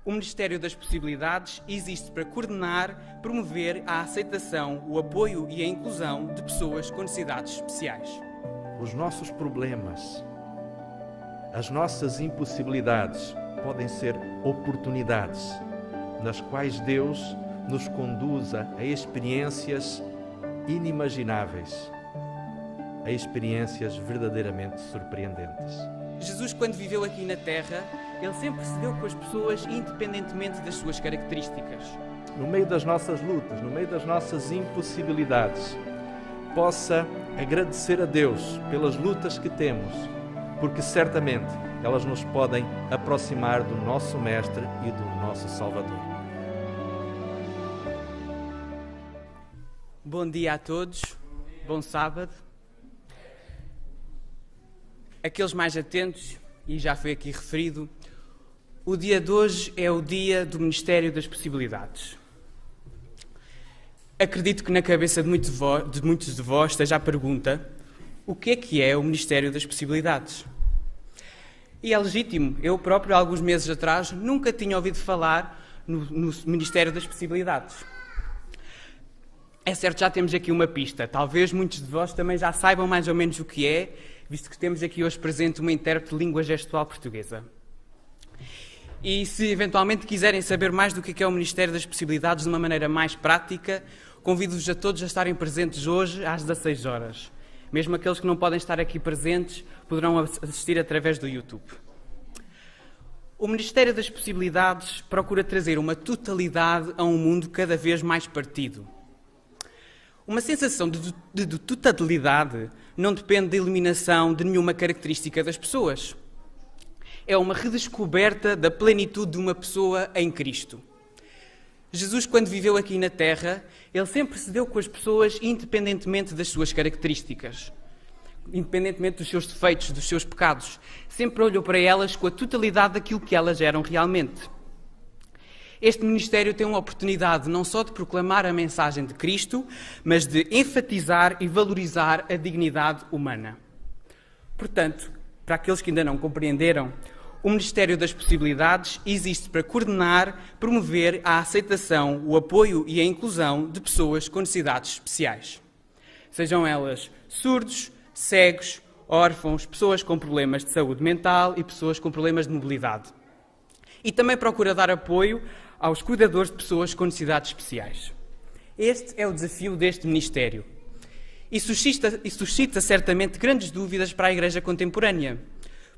O Ministério das Possibilidades existe para coordenar, promover a aceitação, o apoio e a inclusão de pessoas com necessidades especiais. Os nossos problemas, as nossas impossibilidades podem ser oportunidades nas quais Deus nos conduza a experiências inimagináveis, a experiências verdadeiramente surpreendentes. Jesus, quando viveu aqui na Terra, ele sempre se deu com as pessoas independentemente das suas características. No meio das nossas lutas, no meio das nossas impossibilidades, possa agradecer a Deus pelas lutas que temos, porque certamente elas nos podem aproximar do nosso Mestre e do nosso Salvador. Bom dia a todos, bom sábado. Aqueles mais atentos, e já foi aqui referido, o dia de hoje é o dia do Ministério das Possibilidades. Acredito que na cabeça de muitos de vós esteja a pergunta: o que é o Ministério das Possibilidades? E é legítimo, eu próprio, há alguns meses atrás, nunca tinha ouvido falar no Ministério das Possibilidades. É certo, já temos aqui uma pista. Talvez muitos de vós também já saibam mais ou menos o que é, visto que temos aqui hoje presente uma intérprete de língua gestual portuguesa. E se eventualmente quiserem saber mais do que é o Ministério das Possibilidades de uma maneira mais prática, convido-vos a todos a estarem presentes hoje às 16 horas. Mesmo aqueles que não podem estar aqui presentes poderão assistir através do YouTube. O Ministério das Possibilidades procura trazer uma totalidade a um mundo cada vez mais partido. Uma sensação de totalidade não depende da eliminação de nenhuma característica das pessoas. É uma redescoberta da plenitude de uma pessoa em Cristo. Jesus, quando viveu aqui na Terra, ele sempre se deu com as pessoas independentemente das suas características, independentemente dos seus defeitos, dos seus pecados. Sempre olhou para elas com a totalidade daquilo que elas eram realmente. Este ministério tem uma oportunidade não só de proclamar a mensagem de Cristo, mas de enfatizar e valorizar a dignidade humana. Portanto, para aqueles que ainda não compreenderam, o Ministério das Possibilidades existe para coordenar, promover a aceitação, o apoio e a inclusão de pessoas com necessidades especiais. Sejam elas surdos, cegos, órfãos, pessoas com problemas de saúde mental e pessoas com problemas de mobilidade. E também procura dar apoio aos cuidadores de pessoas com necessidades especiais. Este é o desafio deste ministério. E suscita certamente grandes dúvidas para a Igreja contemporânea.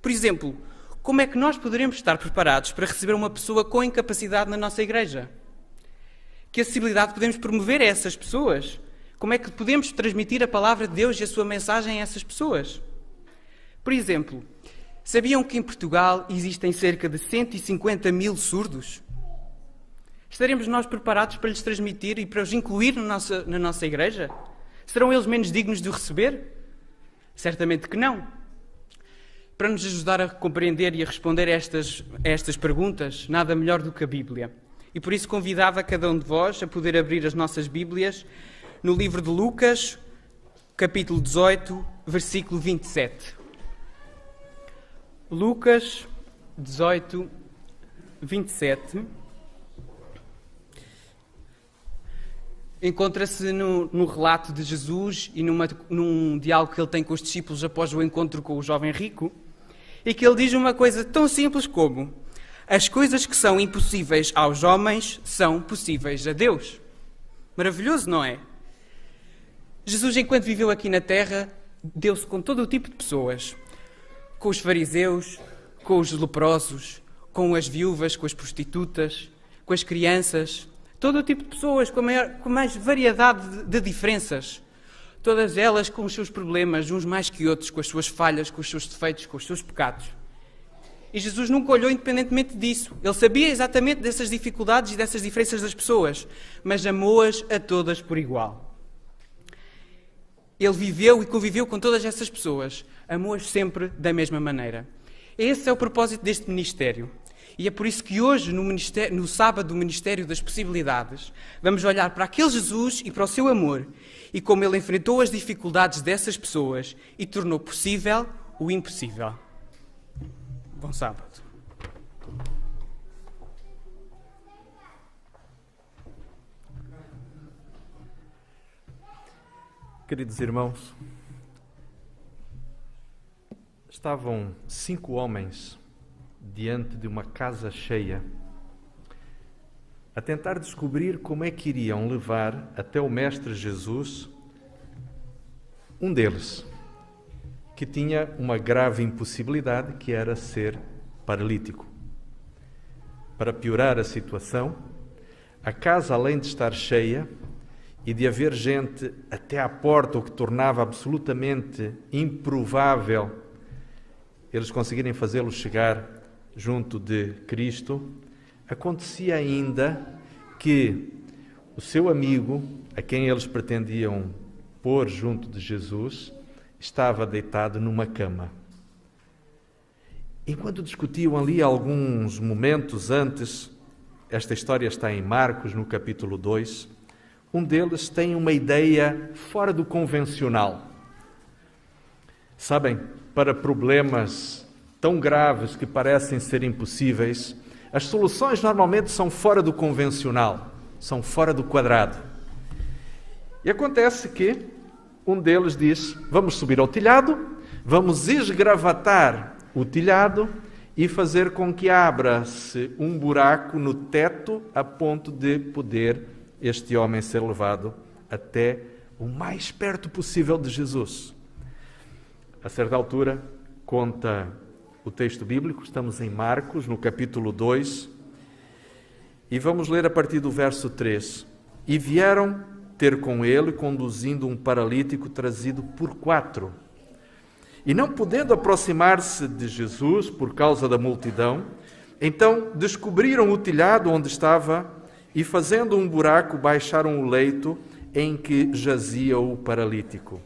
Por exemplo, como é que nós poderemos estar preparados para receber uma pessoa com incapacidade na nossa Igreja? Que acessibilidade podemos promover a essas pessoas? Como é que podemos transmitir a palavra de Deus e a sua mensagem a essas pessoas? Por exemplo, sabiam que em Portugal existem cerca de 150 mil surdos? Estaremos nós preparados para lhes transmitir e para os incluir na nossa Igreja? Serão eles menos dignos de o receber? Certamente que não. Para nos ajudar a compreender e a responder a estas perguntas, nada melhor do que a Bíblia. E por isso convidava cada um de vós a poder abrir as nossas Bíblias no livro de Lucas, capítulo 18, versículo 27. Lucas 18, 27. Encontra-se no relato de Jesus e num diálogo que ele tem com os discípulos após o encontro com o jovem rico, e que ele diz uma coisa tão simples como: as coisas que são impossíveis aos homens são possíveis a Deus. Maravilhoso, não é? Jesus, enquanto viveu aqui na Terra, deu-se com todo o tipo de pessoas. Com os fariseus, com os leprosos, com as viúvas, com as prostitutas, com as crianças, todo o tipo de pessoas, com mais variedade de diferenças. Todas elas com os seus problemas, uns mais que outros, com as suas falhas, com os seus defeitos, com os seus pecados. E Jesus nunca olhou independentemente disso. Ele sabia exatamente dessas dificuldades e dessas diferenças das pessoas, mas amou-as a todas por igual. Ele viveu e conviveu com todas essas pessoas, amou-as sempre da mesma maneira. Esse é o propósito deste ministério. E é por isso que hoje, no sábado do Ministério das Possibilidades, vamos olhar para aquele Jesus e para o seu amor e como ele enfrentou as dificuldades dessas pessoas e tornou possível o impossível. Bom sábado. Queridos irmãos, estavam 5 homens diante de uma casa cheia a tentar descobrir como é que iriam levar até o Mestre Jesus um deles, que tinha uma grave impossibilidade, que era ser paralítico. Para piorar a situação, a casa, além de estar cheia e de haver gente até à porta, o que tornava absolutamente improvável eles conseguirem fazê-lo chegar junto de Cristo, acontecia ainda que o seu amigo, a quem eles pretendiam pôr junto de Jesus, estava deitado numa cama. Enquanto discutiam ali alguns momentos antes, esta história está em Marcos, no capítulo 2, um deles tem uma ideia fora do convencional. Sabem, para problemas tão graves que parecem ser impossíveis, as soluções normalmente são fora do convencional, são fora do quadrado. E acontece que um deles diz: vamos subir ao telhado, vamos esgravatar o telhado e fazer com que abra-se um buraco no teto a ponto de poder este homem ser levado até o mais perto possível de Jesus. A certa altura, conta o texto bíblico, estamos em Marcos, no capítulo 2, e vamos ler a partir do verso 3. E vieram ter com ele, conduzindo um paralítico trazido por 4. E não podendo aproximar-se de Jesus por causa da multidão, então descobriram o telhado onde estava e, fazendo um buraco, baixaram o leito em que jazia o paralítico.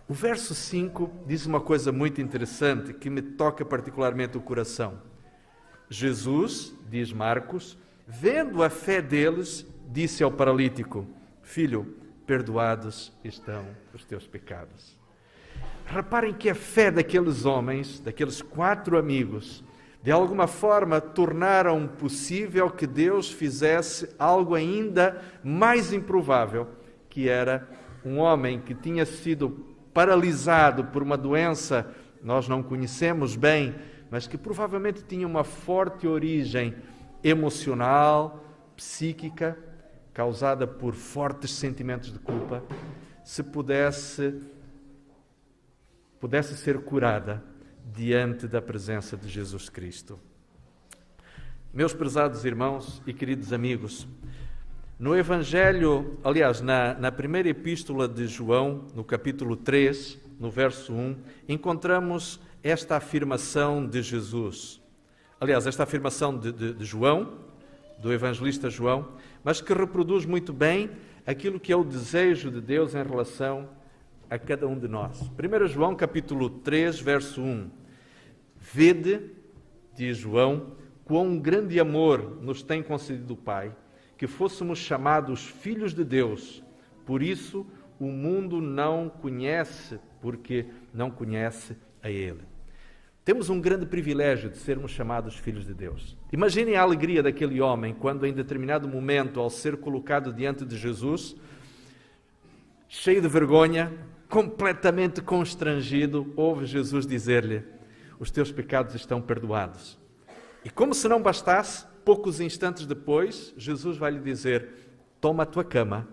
O verso 5 diz uma coisa muito interessante que me toca particularmente o coração. Jesus, diz Marcos, vendo a fé deles, disse ao paralítico: filho, perdoados estão os teus pecados. Reparem que a fé daqueles homens, daqueles 4 amigos, de alguma forma tornaram possível que Deus fizesse algo ainda mais improvável, que era um homem que tinha sido paralisado por uma doença, nós não conhecemos bem, mas que provavelmente tinha uma forte origem emocional, psíquica, causada por fortes sentimentos de culpa, se pudesse ser curada diante da presença de Jesus Cristo. Meus prezados irmãos e queridos amigos, no Evangelho, aliás, na primeira epístola de João, no capítulo 3, no verso 1, encontramos esta afirmação de Jesus. Aliás, esta afirmação de João, do evangelista João, mas que reproduz muito bem aquilo que é o desejo de Deus em relação a cada um de nós. 1 João, capítulo 3, verso 1. Vede, diz João, quão grande amor nos tem concedido o Pai, que fôssemos chamados filhos de Deus. Por isso o mundo não conhece, porque não conhece a Ele. Temos um grande privilégio de sermos chamados filhos de Deus. Imaginem a alegria daquele homem quando, em determinado momento, ao ser colocado diante de Jesus, cheio de vergonha, completamente constrangido, ouve Jesus dizer-lhe: os teus pecados estão perdoados. E como se não bastasse, poucos instantes depois, Jesus vai lhe dizer: toma a tua cama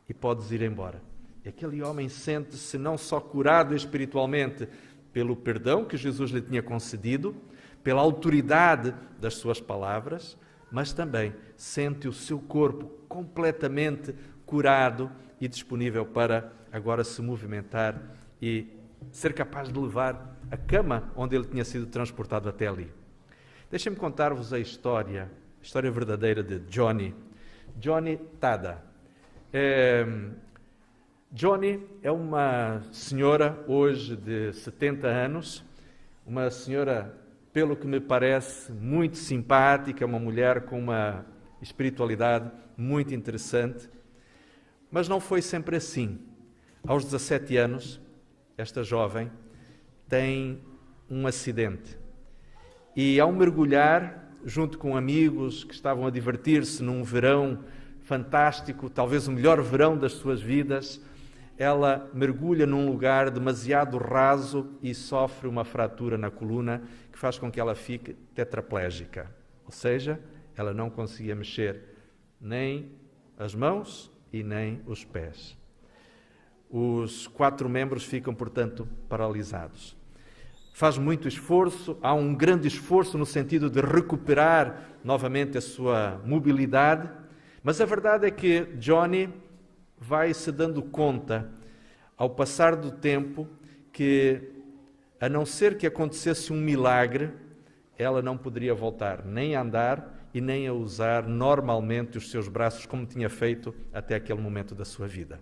e podes ir embora. E aquele homem sente-se não só curado espiritualmente pelo perdão que Jesus lhe tinha concedido, pela autoridade das suas palavras, mas também sente o seu corpo completamente curado e disponível para agora se movimentar e ser capaz de levar a cama onde ele tinha sido transportado até ali. Deixem-me contar-vos a história verdadeira de Johnny Tada. Johnny é uma senhora hoje de 70 anos, uma senhora, pelo que me parece, muito simpática, uma mulher com uma espiritualidade muito interessante, mas não foi sempre assim. Aos 17 anos, esta jovem tem um acidente e, ao mergulhar junto com amigos que estavam a divertir-se num verão fantástico, talvez o melhor verão das suas vidas, ela mergulha num lugar demasiado raso e sofre uma fratura na coluna que faz com que ela fique tetraplégica. Ou seja, ela não conseguia mexer nem as mãos e nem os pés. Os 4 membros ficam, portanto, paralisados. Faz muito esforço, há um grande esforço no sentido de recuperar novamente a sua mobilidade, mas a verdade é que Johnny vai se dando conta, ao passar do tempo, que, a não ser que acontecesse um milagre, ela não poderia voltar nem a andar e nem a usar normalmente os seus braços como tinha feito até aquele momento da sua vida.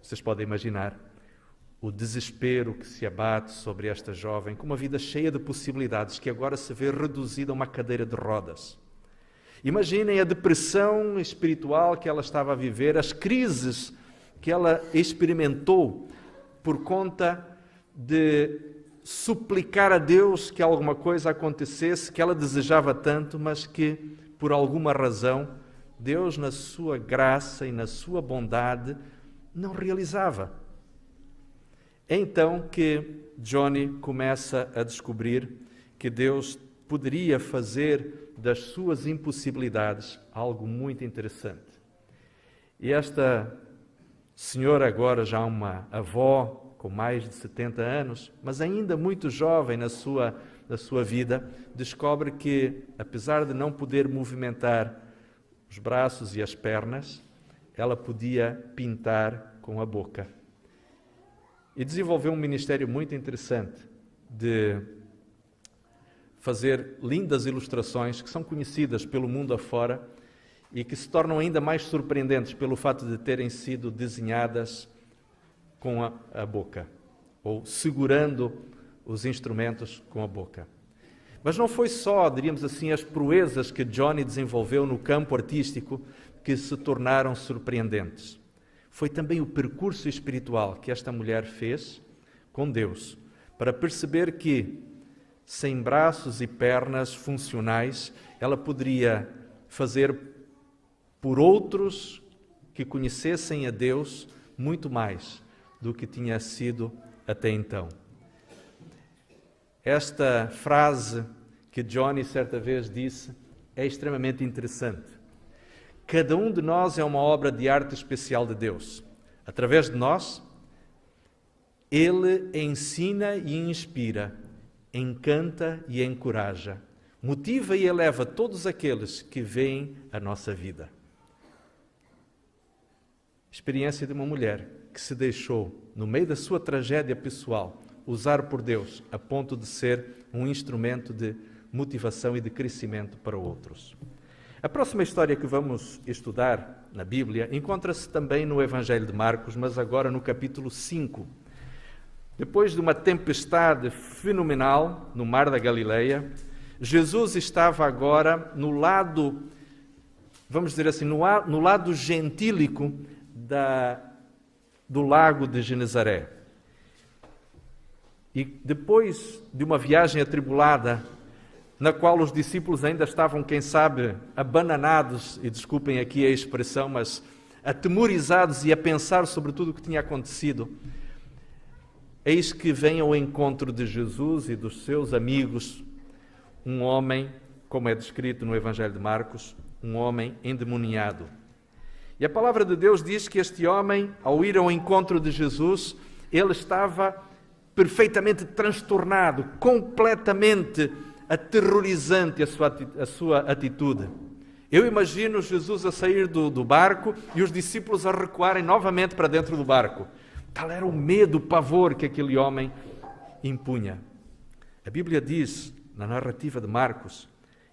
Vocês podem imaginar o desespero que se abate sobre esta jovem, com uma vida cheia de possibilidades, que agora se vê reduzida a uma cadeira de rodas. Imaginem a depressão espiritual que ela estava a viver, as crises que ela experimentou por conta de suplicar a Deus que alguma coisa acontecesse, que ela desejava tanto, mas que, por alguma razão, Deus, na sua graça e na sua bondade, não realizava. É então que Johnny começa a descobrir que Deus poderia fazer das suas impossibilidades algo muito interessante. E esta senhora, agora já uma avó com mais de 70 anos, mas ainda muito jovem na sua vida, descobre que, apesar de não poder movimentar os braços e as pernas, ela podia pintar com a boca. E desenvolveu um ministério muito interessante de fazer lindas ilustrações que são conhecidas pelo mundo afora e que se tornam ainda mais surpreendentes pelo fato de terem sido desenhadas com a boca, ou segurando os instrumentos com a boca. Mas não foi só, diríamos assim, as proezas que Johnny desenvolveu no campo artístico que se tornaram surpreendentes. Foi também o percurso espiritual que esta mulher fez com Deus, para perceber que, sem braços e pernas funcionais, ela poderia fazer por outros que conhecessem a Deus muito mais do que tinha sido até então. Esta frase que Johnny certa vez disse é extremamente interessante. Cada um de nós é uma obra de arte especial de Deus. Através de nós, Ele ensina e inspira, encanta e encoraja, motiva e eleva todos aqueles que veem a nossa vida. Experiência de uma mulher que se deixou, no meio da sua tragédia pessoal, usar por Deus a ponto de ser um instrumento de motivação e de crescimento para outros. A próxima história que vamos estudar na Bíblia encontra-se também no Evangelho de Marcos, mas agora no capítulo 5. Depois de uma tempestade fenomenal no Mar da Galileia, Jesus estava agora no lado, vamos dizer assim, no lado gentílico do lago de Genezaré. E depois de uma viagem atribulada, na qual os discípulos ainda estavam, quem sabe, abananados, e desculpem aqui a expressão, mas atemorizados e a pensar sobre tudo o que tinha acontecido, eis que vem ao encontro de Jesus e dos seus amigos um homem, como é descrito no Evangelho de Marcos, um homem endemoniado. E a palavra de Deus diz que este homem, ao ir ao encontro de Jesus, ele estava perfeitamente transtornado, completamente aterrorizante a sua atitude. Eu imagino Jesus a sair do barco e os discípulos a recuarem novamente para dentro do barco. Tal era o medo, o pavor que aquele homem impunha. A Bíblia diz, na narrativa de Marcos,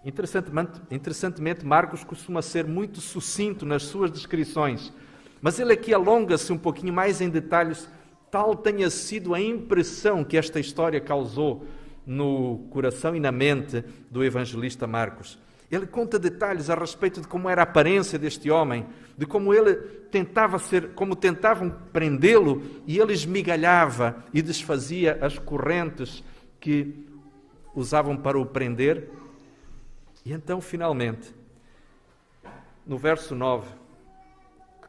interessantemente, Marcos costuma ser muito sucinto nas suas descrições, mas ele aqui alonga-se um pouquinho mais em detalhes, tal tenha sido a impressão que esta história causou no coração e na mente do evangelista Marcos. Ele conta detalhes a respeito de como era a aparência deste homem, de como ele como tentavam prendê-lo, e ele esmigalhava e desfazia as correntes que usavam para o prender. E então, finalmente, no verso 9,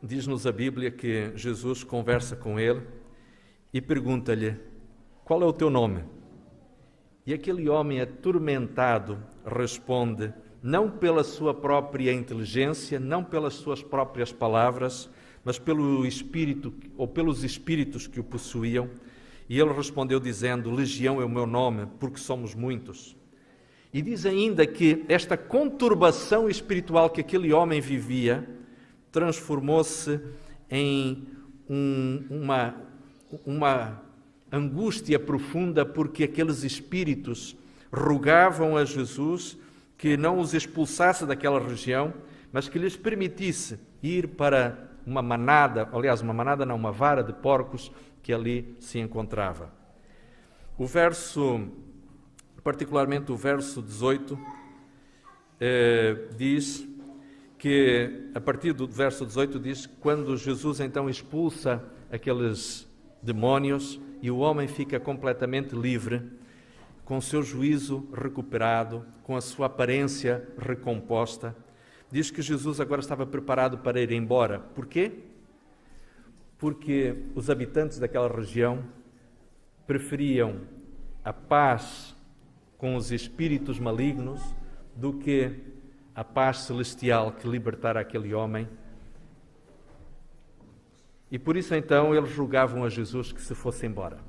diz-nos a Bíblia que Jesus conversa com ele e pergunta-lhe: qual é o teu nome? E aquele homem atormentado responde, não pela sua própria inteligência, não pelas suas próprias palavras, mas pelo Espírito, ou pelos Espíritos que o possuíam. E ele respondeu dizendo: Legião é o meu nome, porque somos muitos. E diz ainda que esta conturbação espiritual que aquele homem vivia transformou-se em uma angústia profunda, porque aqueles espíritos rogavam a Jesus que não os expulsasse daquela região, mas que lhes permitisse ir para uma manada, aliás, uma manada não, uma vara de porcos que ali se encontrava. O verso, particularmente o verso 18, diz que, a partir do verso 18, diz quando Jesus então expulsa aqueles demónios e o homem fica completamente livre, com o seu juízo recuperado, com a sua aparência recomposta, diz que Jesus agora estava preparado para ir embora. Porquê? Porque os habitantes daquela região preferiam a paz com os espíritos malignos do que a paz celestial que libertara aquele homem. E por isso então eles rogavam a Jesus que se fosse embora.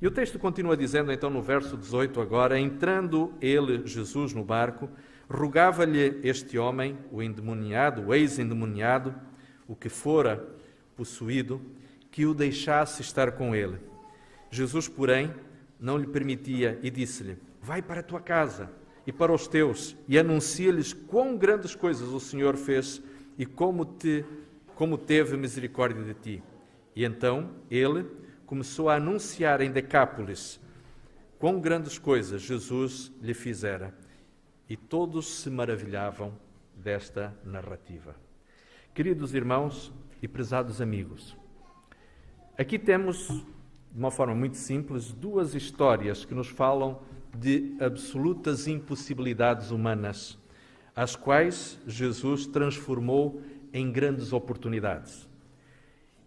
E o texto continua dizendo então no verso 18 agora: entrando ele, Jesus, no barco, rogava-lhe este homem, o endemoniado, o ex-endemoniado, o que fora possuído, que o deixasse estar com ele. Jesus, porém, não lhe permitia e disse-lhe: vai para a tua casa e para os teus e anuncia-lhes quão grandes coisas o Senhor fez e como teve misericórdia de ti. E então ele começou a anunciar em Decápolis quão grandes coisas Jesus lhe fizera. E todos se maravilhavam desta narrativa. Queridos irmãos e prezados amigos, aqui temos, de uma forma muito simples, duas histórias que nos falam de absolutas impossibilidades humanas, as quais Jesus transformou em grandes oportunidades.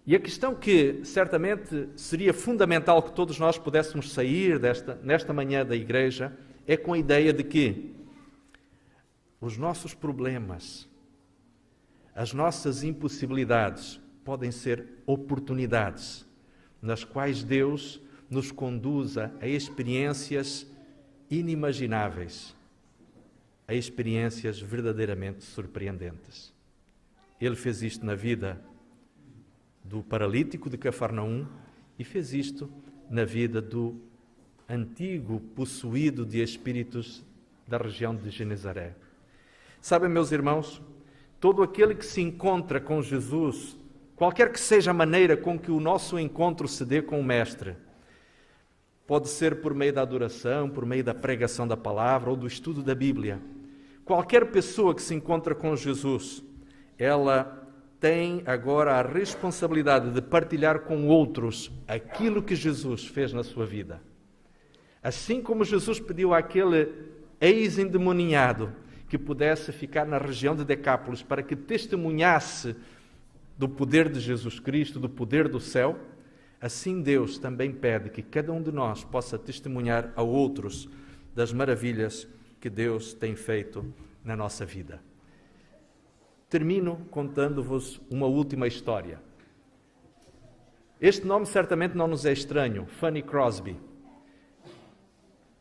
E a questão que certamente seria fundamental que todos nós pudéssemos sair nesta manhã da igreja é com a ideia de que os nossos problemas, as nossas impossibilidades podem ser oportunidades nas quais Deus nos conduza a experiências inimagináveis, a experiências verdadeiramente surpreendentes. Ele fez isto na vida do paralítico de Cafarnaum e fez isto na vida do antigo possuído de espíritos da região de Genezaré. Sabem, meus irmãos, todo aquele que se encontra com Jesus, qualquer que seja a maneira com que o nosso encontro se dê com o Mestre, pode ser por meio da adoração, por meio da pregação da palavra ou do estudo da Bíblia. Qualquer pessoa que se encontra com Jesus, ela tem agora a responsabilidade de partilhar com outros aquilo que Jesus fez na sua vida. Assim como Jesus pediu àquele ex-endemoniado que pudesse ficar na região de Decápolis para que testemunhasse do poder de Jesus Cristo, do poder do céu, assim Deus também pede que cada um de nós possa testemunhar a outros das maravilhas que Deus tem feito na nossa vida. Termino contando-vos uma última história. Este nome certamente não nos é estranho, Fanny Crosby.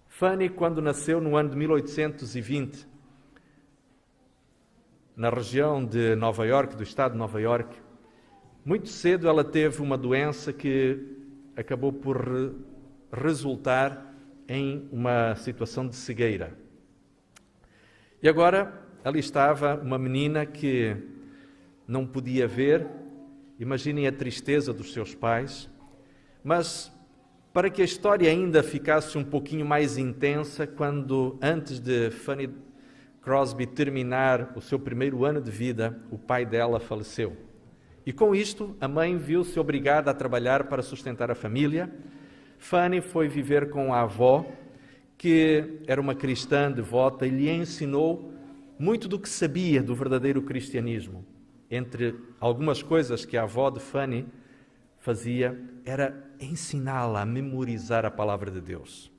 Fanny, quando nasceu no ano de 1820, na região de Nova Iorque, do estado de Nova Iorque, muito cedo ela teve uma doença que acabou por resultar em uma situação de cegueira. E agora ali estava uma menina que não podia ver, imaginem a tristeza dos seus pais, mas para que a história ainda ficasse um pouquinho mais intensa, quando antes de Fanny Crosby terminar o seu primeiro ano de vida, o pai dela faleceu. E com isto, a mãe viu-se obrigada a trabalhar para sustentar a família. Fanny foi viver com a avó, que era uma cristã devota, e lhe ensinou muito do que sabia do verdadeiro cristianismo. entre algumas coisas que a avó de Fanny fazia, era ensiná-la a memorizar a palavra de Deus.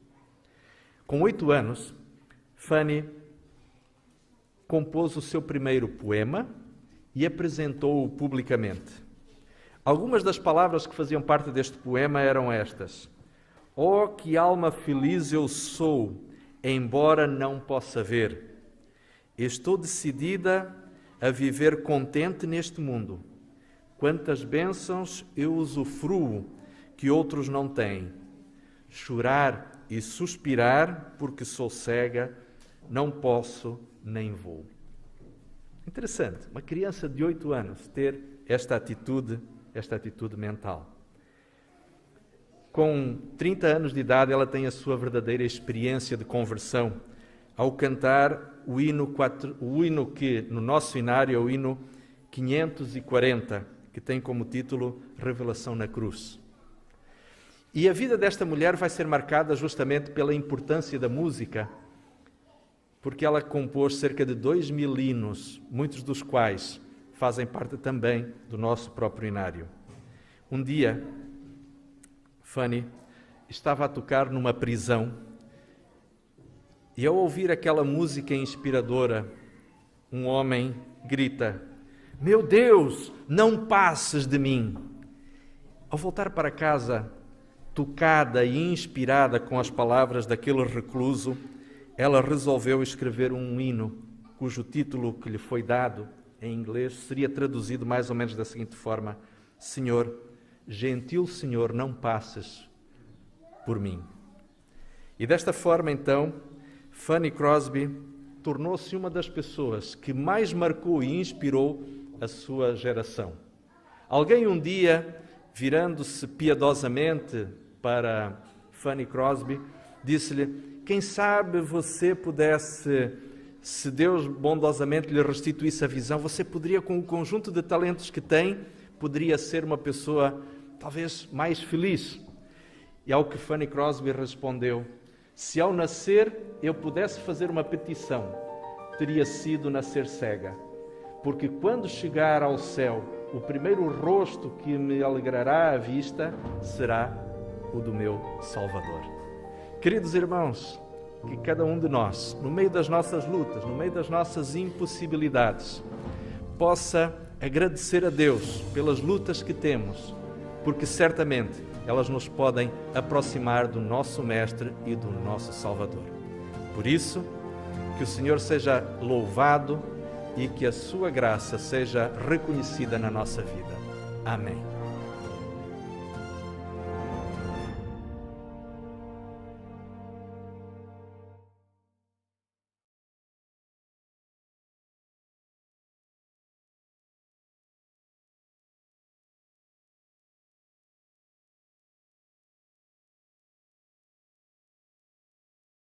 Com 8 anos, Fanny compôs o seu primeiro poema e apresentou-o publicamente. Algumas das palavras que faziam parte deste poema eram estas: "Oh, que alma feliz eu sou, embora não possa ver. Estou decidida a viver contente neste mundo. Quantas bênçãos eu usufruo que outros não têm. Chorar e suspirar porque sou cega, não posso nem vou." Interessante, uma criança de 8 anos ter esta atitude mental. Com 30 anos de idade, ela tem a sua verdadeira experiência de conversão ao cantar o hino que no nosso inário é o hino 540, que tem como título Revelação na Cruz. E a vida desta mulher vai ser marcada justamente pela importância da música, porque ela compôs cerca de 2.000 hinos, muitos dos quais fazem parte também do nosso próprio inário. Um dia, Fanny estava a tocar numa prisão e, ao ouvir aquela música inspiradora, um homem grita: "Meu Deus, não passes de mim!" Ao voltar para casa, tocada e inspirada com as palavras daquele recluso, ela resolveu escrever um hino cujo título que lhe foi dado em inglês seria traduzido mais ou menos da seguinte forma: "Senhor, gentil Senhor, não passes por mim." E desta forma, então, Fanny Crosby tornou-se uma das pessoas que mais marcou e inspirou a sua geração. Alguém um dia, virando-se piedosamente para Fanny Crosby, disse-lhe: "Quem sabe você pudesse, se Deus bondosamente lhe restituísse a visão, você poderia, com o conjunto de talentos que tem, poderia ser uma pessoa talvez mais feliz." E ao que Fanny Crosby respondeu: "Se ao nascer eu pudesse fazer uma petição, teria sido nascer cega, porque quando chegar ao céu, o primeiro rosto que me alegrará a vista será o do meu Salvador." Queridos irmãos, que cada um de nós, no meio das nossas lutas, no meio das nossas impossibilidades, possa agradecer a Deus pelas lutas que temos, porque certamente elas nos podem aproximar do nosso Mestre e do nosso Salvador. Por isso, que o Senhor seja louvado e que a sua graça seja reconhecida na nossa vida. Amém.